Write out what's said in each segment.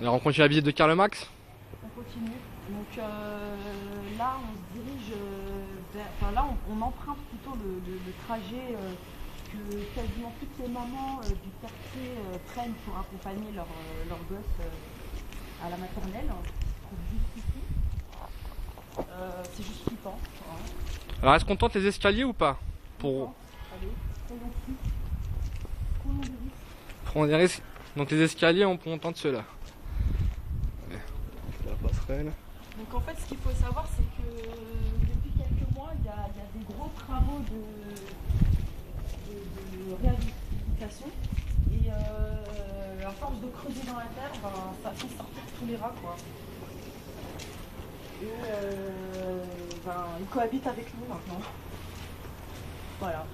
Alors on continue la visite de Karl Marx. On continue. Donc là, on se dirige enfin là, on emprunte plutôt le trajet que quasiment toutes les mamans du quartier prennent pour accompagner leurs gosses à la maternelle. Juste ici. C'est juste flippant. Hein. Alors est-ce qu'on tente les escaliers ou pas? Pour... Allez, prenons plus. Prenons des risques. Prendre des risques. Donc les escaliers, on tente ceux-là. La passerelle. Donc en fait, ce qu'il faut savoir, c'est que depuis quelques mois, il y a des gros travaux de réhabilitation. Et à force de creuser dans la terre, ben, ça fait sortir tous les rats, quoi. Et ben, ils cohabitent avec nous maintenant. Voilà.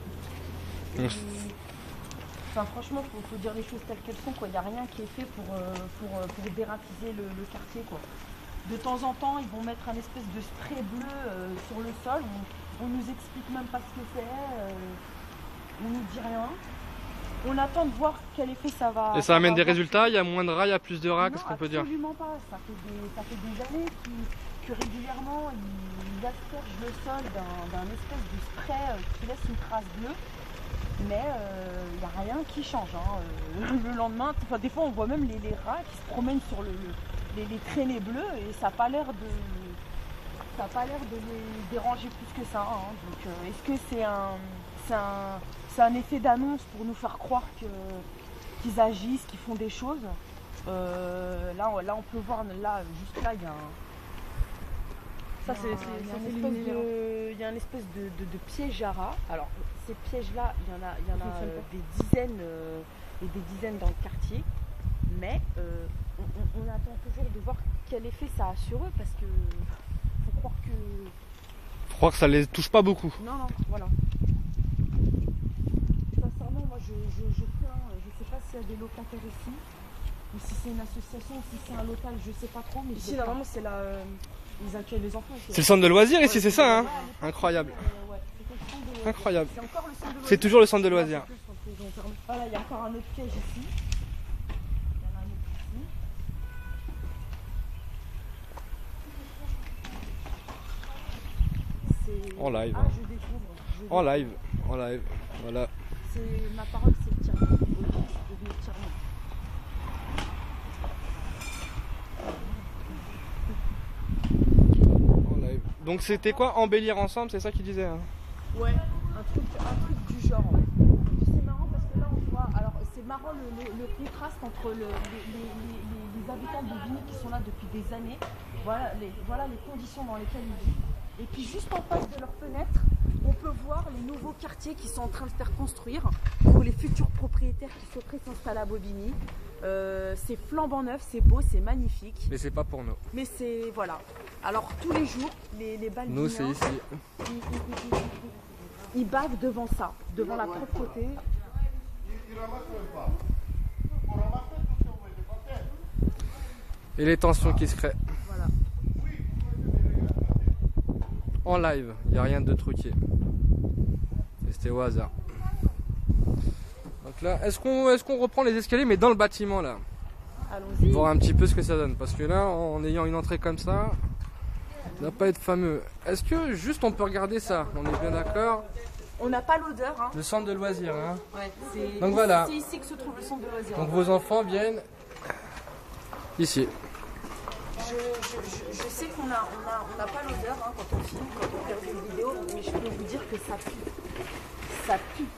Et, enfin, franchement, faut dire les choses telles qu'elles sont, quoi. Il n'y a rien qui est fait pour dératiser le quartier, quoi. De temps en temps, ils vont mettre un espèce de spray bleu sur le sol. On nous explique même pas ce que c'est. On nous dit rien. On attend de voir quel effet ça va. Et ça amène des résultats? Il y a moins de rats, il y a plus de rats, qu'est-ce qu'on peut dire? Absolument pas. Ça fait des années que régulièrement ils aspergent le sol d'un espèce de spray qui laisse une trace bleue. Mais il n'y a rien qui change. Hein. Le lendemain, des fois on voit même les rats qui se promènent sur les traînées bleues et ça n'a pas l'air de les déranger plus que ça. Hein. Donc est-ce que c'est un effet d'annonce pour nous faire croire qu'ils agissent, qu'ils font des choses? Là on peut voir, là, juste là, il y a un... Ça, il y a une espèce de piège à rats. Alors, ces pièges-là, il y en a des dizaines et des dizaines dans le quartier. Mais on attend toujours de voir quel effet ça a sur eux, parce que faut croire que ça les touche pas beaucoup. Non, voilà. Sincèrement, moi, je crains, je sais pas s'il y a des locataires ici, ou si c'est une association, ou si c'est un local, je sais pas trop. Mais ici, normalement, c'est la... Ils accueillent les enfants. C'est le centre de loisirs ici, c'est ça, hein? Incroyable. Incroyable. C'est toujours le centre de loisirs. Voilà, il y a encore un autre piège ici. Il y en a un autre ici. En live. Ah, je découvre. En live. Voilà. Ma parole, c'est le tir. Donc c'était quoi, embellir ensemble, c'est ça qu'il disait, hein? Ouais, un truc du genre, ouais. C'est marrant parce que là on voit, alors c'est marrant le contraste entre les habitants de Bobigny qui sont là depuis des années, voilà les conditions dans lesquelles ils vivent. Et puis juste en face de leur fenêtre, on peut voir les nouveaux quartiers qui sont en train de faire construire pour les futurs propriétaires qui souhaiteraient s'installer à Bobigny. C'est flambant neuf, c'est beau, c'est magnifique. Mais c'est pas pour nous. Mais c'est, voilà. Alors tous les jours, les Balbiniens, nous c'est ici. Ils bavent devant ça, devant la propreté. Et les tensions qui se créent. Voilà. En live, il n'y a rien de truqué. C'était au hasard. Donc là, est-ce qu'on reprend les escaliers mais dans le bâtiment là? Allons-y. Voir un petit peu ce que ça donne. Parce que là, en ayant une entrée comme ça, ça va pas être fameux. Est-ce que juste on peut regarder ça? On est bien d'accord? On n'a pas l'odeur. Hein. Le centre de loisirs. Hein. Ouais, donc voilà. C'est ici que se trouve le centre de loisirs. Donc vos enfants viennent ici. Je sais qu'on n'a pas l'odeur hein, quand on filme, quand on regarde une vidéo, mais je peux vous dire que ça pue. Ça pue.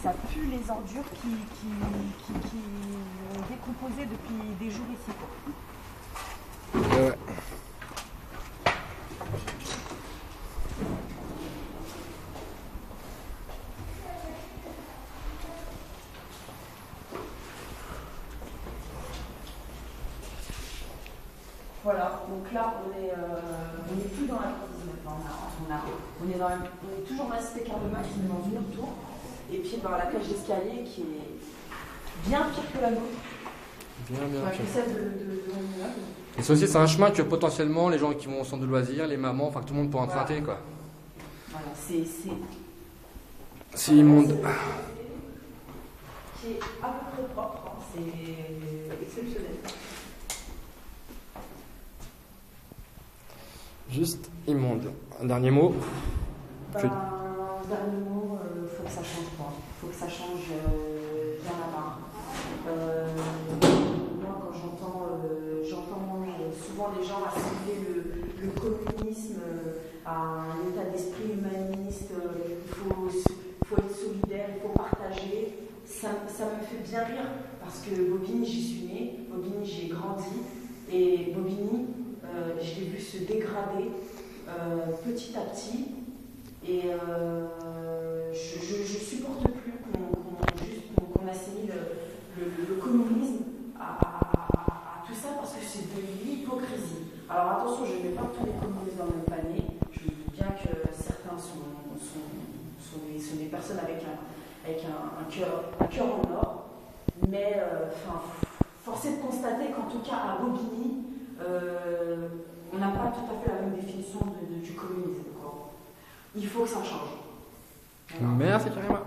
Ça pue les ordures qui ont décomposé depuis des jours ici. Ouais. Voilà, donc là on est plus dans la transition maintenant, on est toujours dans la cité Karl Marx, on est dans une autre tour, et puis dans la cage d'escalier qui est bien pire que la nôtre. Bien que pire. celle de mon immeuble. Et ça aussi c'est un chemin que potentiellement les gens qui vont au centre de loisirs, les mamans, enfin tout le monde peut emprunter quoi. Voilà, c'est immonde. Qui est à peu près propre, hein, c'est exceptionnel. juste immonde. Un dernier mot. Dernier mot, faut que ça change quoi. Faut que ça change bien la barre. Moi, quand j'entends souvent les gens assimiler le communisme à un état d'esprit humaniste, il faut être solidaire, il faut partager. Ça me fait bien rire parce que Bobigny, j'y suis née, Bobigny, j'y ai grandi, et Bobigny, je l'ai vu se dégrader petit à petit, et je supporte plus qu'on assimile le communisme à tout ça parce que c'est de l'hypocrisie. Alors attention, je ne mets pas tous les communistes dans le même panier, je me dis bien que certains sont des personnes avec un cœur en or, mais force est de constater qu'en tout cas à Bobigny, on n'a pas tout à fait la même définition du communisme, quoi. Il faut que ça change. Voilà. Merci Karima.